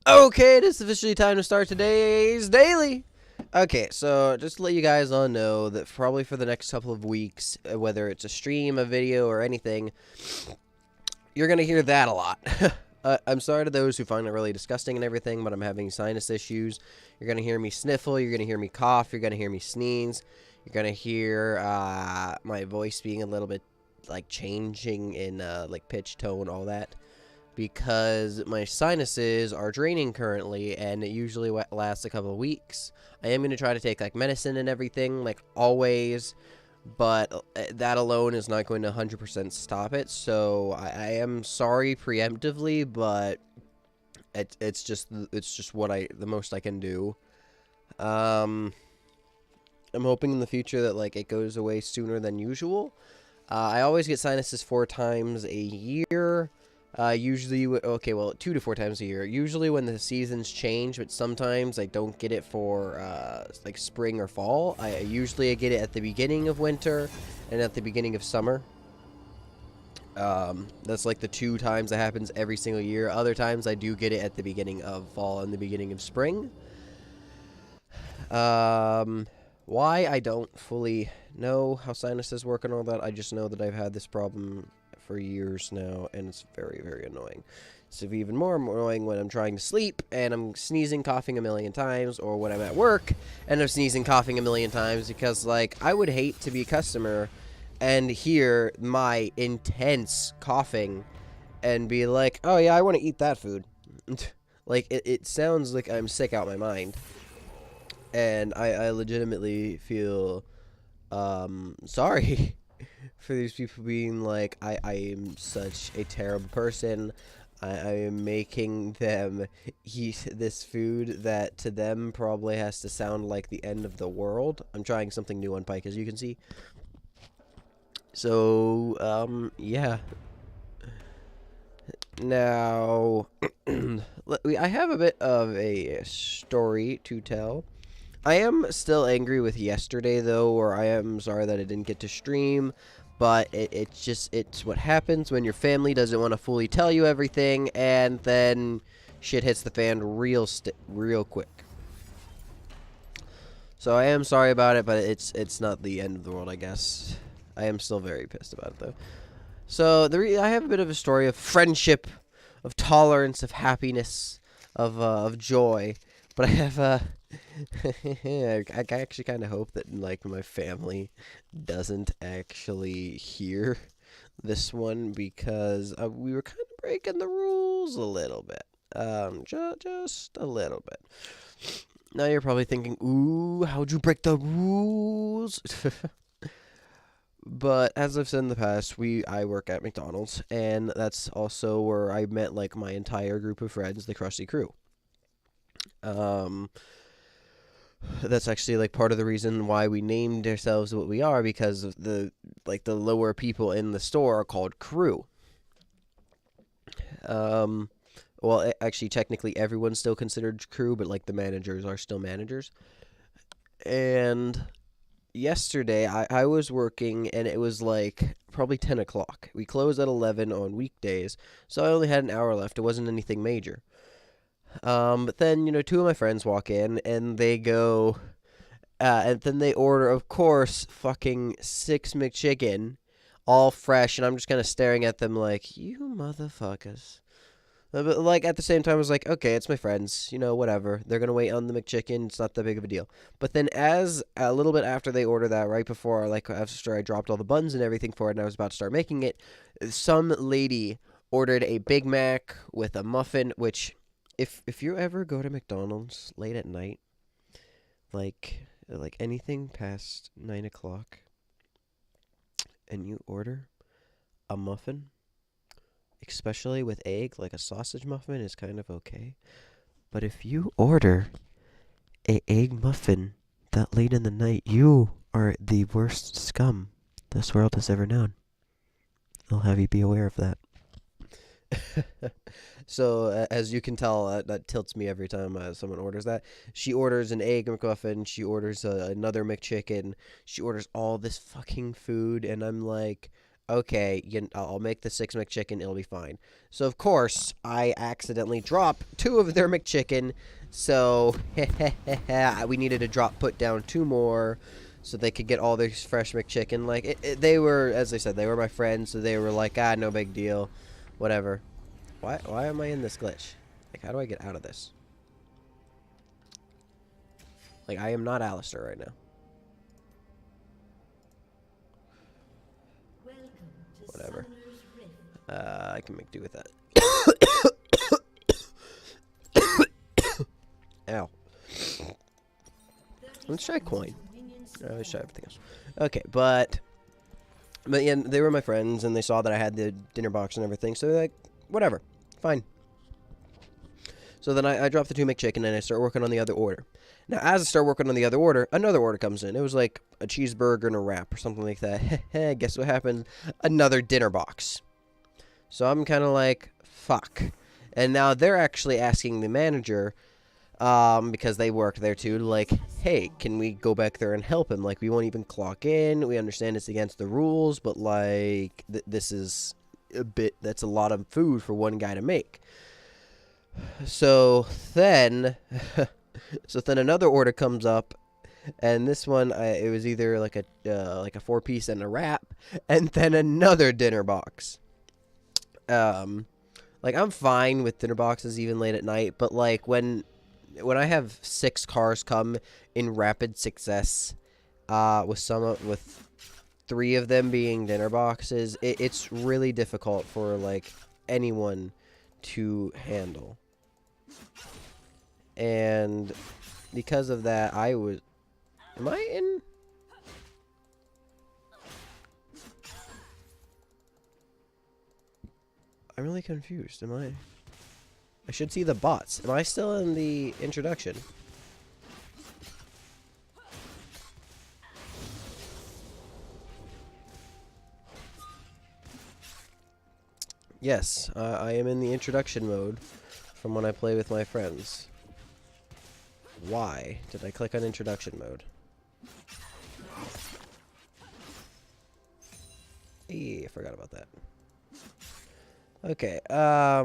Okay, it is officially time to start today's daily. Okay, so just to let you guys all know that probably for the next couple of weeks, whether it's a stream, a video, or anything, you're going to hear that a lot. I'm sorry to those who find it really disgusting and everything, but I'm having sinus issues. You're going to hear me sniffle, you're going to hear me cough, you're going to hear me sneeze, you're going to hear my voice being a little bit like changing in like pitch, tone, all that, because my sinuses are draining currently, and it usually lasts a couple of weeks. I am going to try to take like medicine and everything, like always, but that alone is not going to 100% stop it. So I am sorry preemptively, but it's just what the most I can do. I'm hoping in the future that like it goes away sooner than usual. I always get sinuses 4 times a year. Usually, okay, well, 2 to 4 times a year. Usually when the seasons change, but sometimes I don't get it for, like, spring or fall. I usually get it at the beginning of winter and at the beginning of summer. That's, like, the 2 times that happens every single year. Other times I do get it at the beginning of fall and the beginning of spring. Why? I don't fully know how sinuses work and all that. I just know that I've had this problem for years now, and it's very, very annoying. It's even more annoying when I'm trying to sleep and I'm sneezing, coughing a million times, or when I'm at work and I'm sneezing, coughing a million times, because, like, I would hate to be a customer and hear my intense coughing and be like, oh yeah, I want to eat that food. Like, it sounds like I'm sick out my mind. And I legitimately feel sorry for these people being like, I am such a terrible person. I am making them eat this food that to them probably has to sound like the end of the world. I'm trying something new on Pike, as you can see. So, yeah. Now, I have a bit of a story to tell. I am still angry with yesterday, though, or I am sorry that I didn't get to stream, but it's what happens when your family doesn't want to fully tell you everything, and then shit hits the fan real quick. So I am sorry about it, but it's not the end of the world, I guess. I am still very pissed about it, though. So I have a bit of a story of friendship, of tolerance, of happiness, of joy, but I have I actually kind of hope that like my family doesn't actually hear this one, because we were kind of breaking the rules a little bit, just a little bit. Now you're probably thinking, "Ooh, how'd you break the rules?" But as I've said in the past, I work at McDonald's, and that's also where I met like my entire group of friends, the KRUSTY KREW. Um, that's actually like part of the reason why we named ourselves what we are, because of the lower people in the store are called crew. Well, actually, technically, everyone's still considered crew, but like the managers are still managers. And yesterday, I was working, and it was like probably 10 o'clock. We close at 11 on weekdays, so I only had an hour left. It wasn't anything major. But then, 2 of my friends walk in, and they go, and then they order, of course, fucking 6 McChicken, all fresh, and I'm just kind of staring at them like, you motherfuckers. But, like, at the same time, I was like, okay, it's my friends, whatever. They're gonna wait on the McChicken, it's not that big of a deal. But then as, a little bit after they order that, right before, like, after I dropped all the buns and everything for it, and I was about to start making it, some lady ordered a Big Mac with a muffin, which, if you ever go to McDonald's late at night, like anything past 9 o'clock, and you order a muffin, especially with egg, like a sausage muffin is kind of okay. But if you order a egg muffin that late in the night, you are the worst scum this world has ever known. I'll have you be aware of that. So, as you can tell, that tilts me every time someone orders that. She orders an egg McMuffin. She orders another McChicken. She orders all this fucking food, and I'm like, okay, I'll make the 6 McChicken, it'll be fine. So, of course, I accidentally drop 2 of their McChicken, so we needed to put down 2 more so they could get all their fresh McChicken. Like, they were, as I said, they were my friends, so they were like, ah, no big deal, whatever. Why am I in this glitch? Like, how do I get out of this? Like, I am not Alistair right now. Whatever. I can make do with that. Ow. Let's try coin. Let's try everything else. Okay, but yeah, they were my friends, and they saw that I had the dinner box and everything, so they're like, whatever, fine. So then I dropped the 2 McChicken, and I start working on the other order. Now, as I start working on the other order, another order comes in. It was like a cheeseburger and a wrap or something like that. Guess what happened? Another dinner box. So I'm kind of like, fuck. And now they're actually asking the manager, because they work there too, like, hey, can we go back there and help him? Like, we won't even clock in. We understand it's against the rules, but like, this is that's a lot of food for one guy to make. So then, another order comes up, and this one, it was either like a 4-piece and a wrap, and then another dinner box. Like, I'm fine with dinner boxes even late at night, but like when I have 6 cars come in rapid success, with 3 of them being dinner boxes, it's really difficult for like anyone to handle. And because of that, am I in? I'm really confused. I should see the bots. Am I still in the introduction? Yes, I am in the introduction mode from when I play with my friends. Why did I click on introduction mode? I forgot about that. Okay, blah,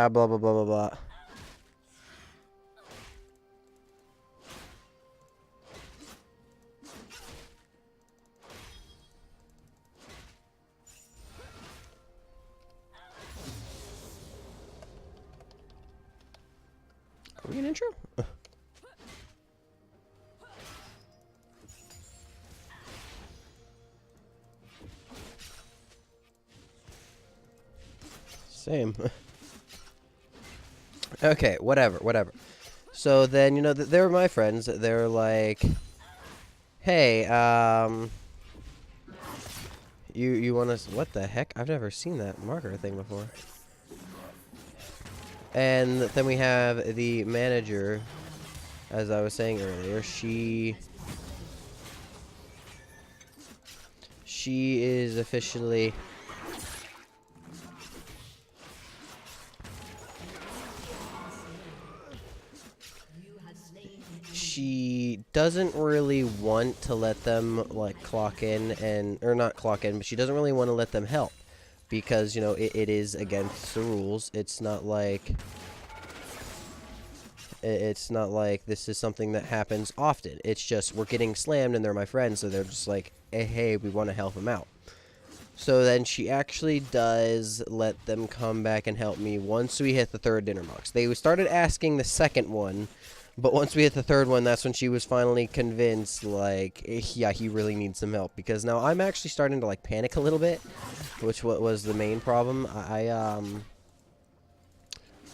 blah, blah, blah, blah. Are we an intro? Same. Okay, whatever. So then, they were my friends. They were like, hey, you want to, what the heck? I've never seen that marker thing before. And then we have the manager, as I was saying earlier. She is officially... She doesn't really want to let them, like, clock in or not clock in, but she doesn't really want to let them help. Because, it is against the rules. It's not like this is something that happens often. It's just we're getting slammed and they're my friends, so they're just like, hey, we want to help them out. So then she actually does let them come back and help me once we hit the 3rd dinner box. They started asking the 2nd one, but once we hit the 3rd one, that's when she was finally convinced, like, yeah, he really needs some help. Because now I'm actually starting to, like, panic a little bit, which was the main problem. I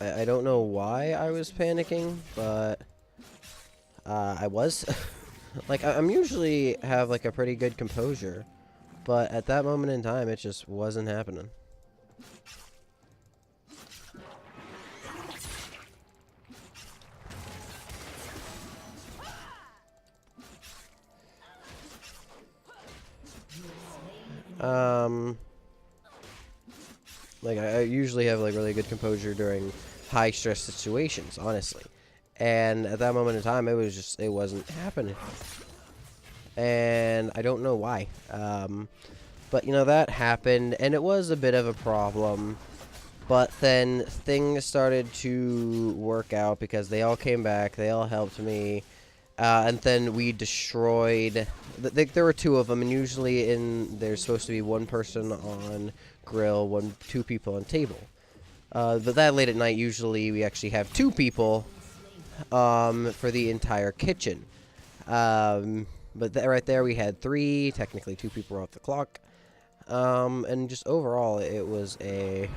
don't know why I was panicking, but I was. Like, I'm usually have, like, a pretty good composure, but at that moment in time, it just wasn't happening. Like, I usually have, like, really good composure during high-stress situations, honestly. And at that moment in time, it wasn't happening. and I don't know why. But you know, that happened, and it was a bit of a problem. But then things started to work out because they all came back, they all helped me, and then we destroyed. There were two of them, and usually there's supposed to be one person on grill, two people on table. But that late at night, usually we actually have two people for the entire kitchen. But right there, we had three. Technically, two people were off the clock. And just overall, it was a...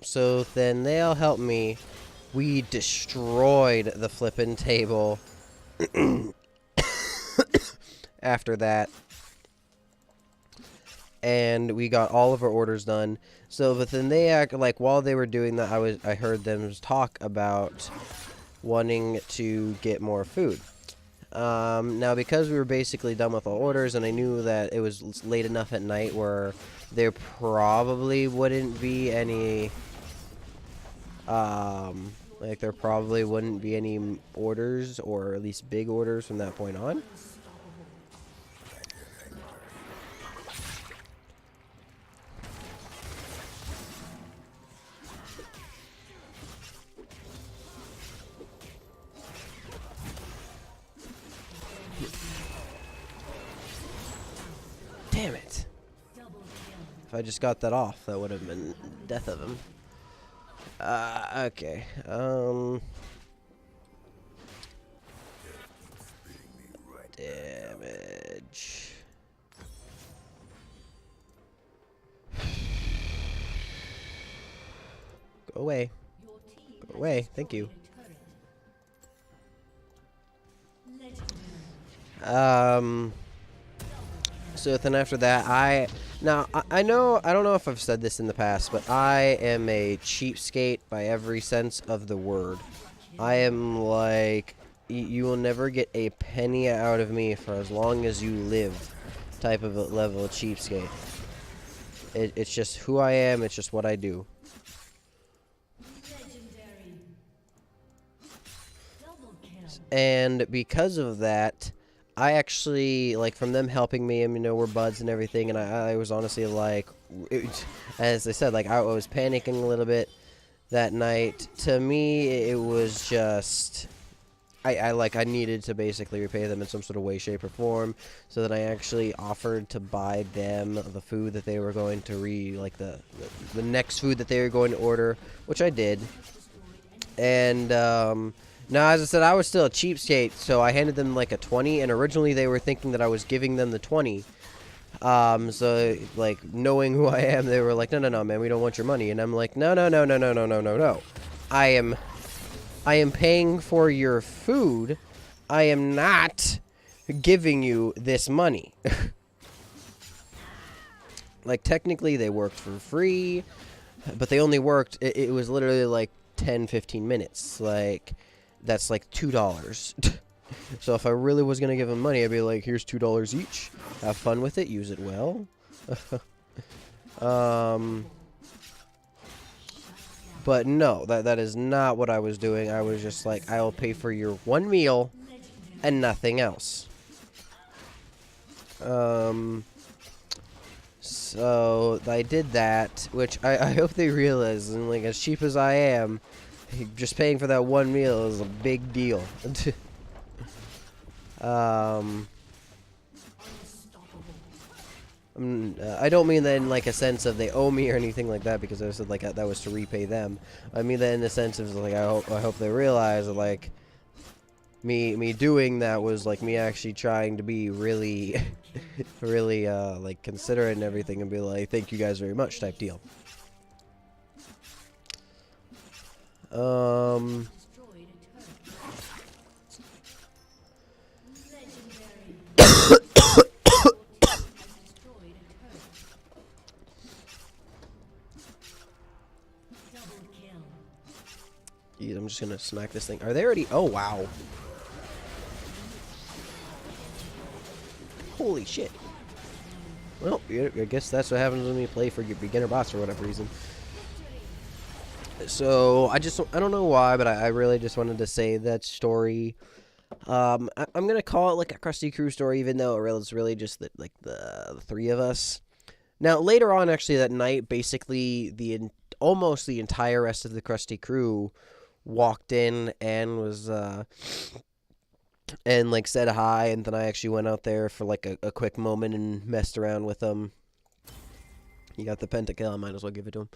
So then they all helped me. We destroyed the flippin' table after that. And we got all of our orders done. So, but then they like while they were doing that, I heard them talk about wanting to get more food. Now, because we were basically done with all orders, and I knew that it was late enough at night where there probably wouldn't be any, like there probably wouldn't be any orders, or at least big orders from that point on. Damn it. If I just got that off, that would have been death of him. Okay. Damage. Go away. Go away. Thank you. So then after that, I know, I don't know if I've said this in the past, but I am a cheapskate by every sense of the word. I am like, you will never get a penny out of me for as long as you live type of a level of cheapskate. It's just who I am, it's just what I do. And because of that, I actually, like, from them helping me, and, you know, we're buds and everything, and I was honestly, like, as I said, like, I was panicking a little bit that night. To me, it was just, I needed to basically repay them in some sort of way, shape, or form, so that I actually offered to buy them the food that they were going to the next food that they were going to order, which I did. And, now, as I said, I was still a cheapskate, so I handed them like a 20, and originally they were thinking that I was giving them the 20. So, like, knowing who I am, they were like, no, man, we don't want your money. And I'm like, no. I am paying for your food. I am not giving you this money. Like, technically, they worked for free, but they only worked, it was literally like 10-15 minutes. Like, that's like $2. So if I really was going to give them money, I'd be like, here's $2 each. Have fun with it. Use it well. But no, that is not what I was doing. I was just like, I will pay for your one meal and nothing else. So I did that, which I hope they realize, and like, as cheap as I am, just paying for that one meal is a big deal. I don't mean that in like a sense of they owe me or anything like that, because I said like that was to repay them. I mean that in the sense of like I hope they realize that like me doing that was like me actually trying to be really really like considerate and everything, and be like, thank you guys very much type deal. just gonna smack this thing. Are they already? Oh, wow. Holy shit. Well, I guess that's what happens when you play for your beginner boss for whatever reason. So, I don't know why, but I really just wanted to say that story. I'm gonna call it like a KRUSTY KREW story, even though it's really just like the three of us. Now, later on, actually, that night, basically, almost the entire rest of the KRUSTY KREW walked in and was, and, like, said hi, and then I actually went out there for, like, a quick moment and messed around with them. He got the pentakill, I might as well give it to him.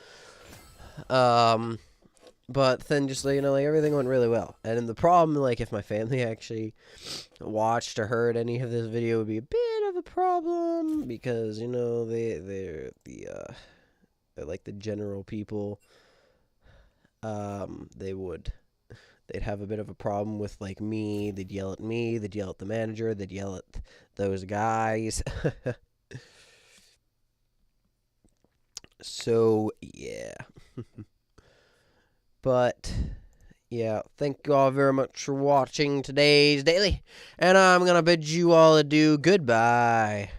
But then just, like, like, everything went really well. And the problem, like, if my family actually watched or heard any of this video, would be a bit of a problem, because, they're like the general people. They'd have a bit of a problem with, like, me. They'd yell at me, they'd yell at the manager, they'd yell at those guys. So, yeah. But, yeah, thank you all very much for watching today's daily, and I'm gonna bid you all adieu. Goodbye.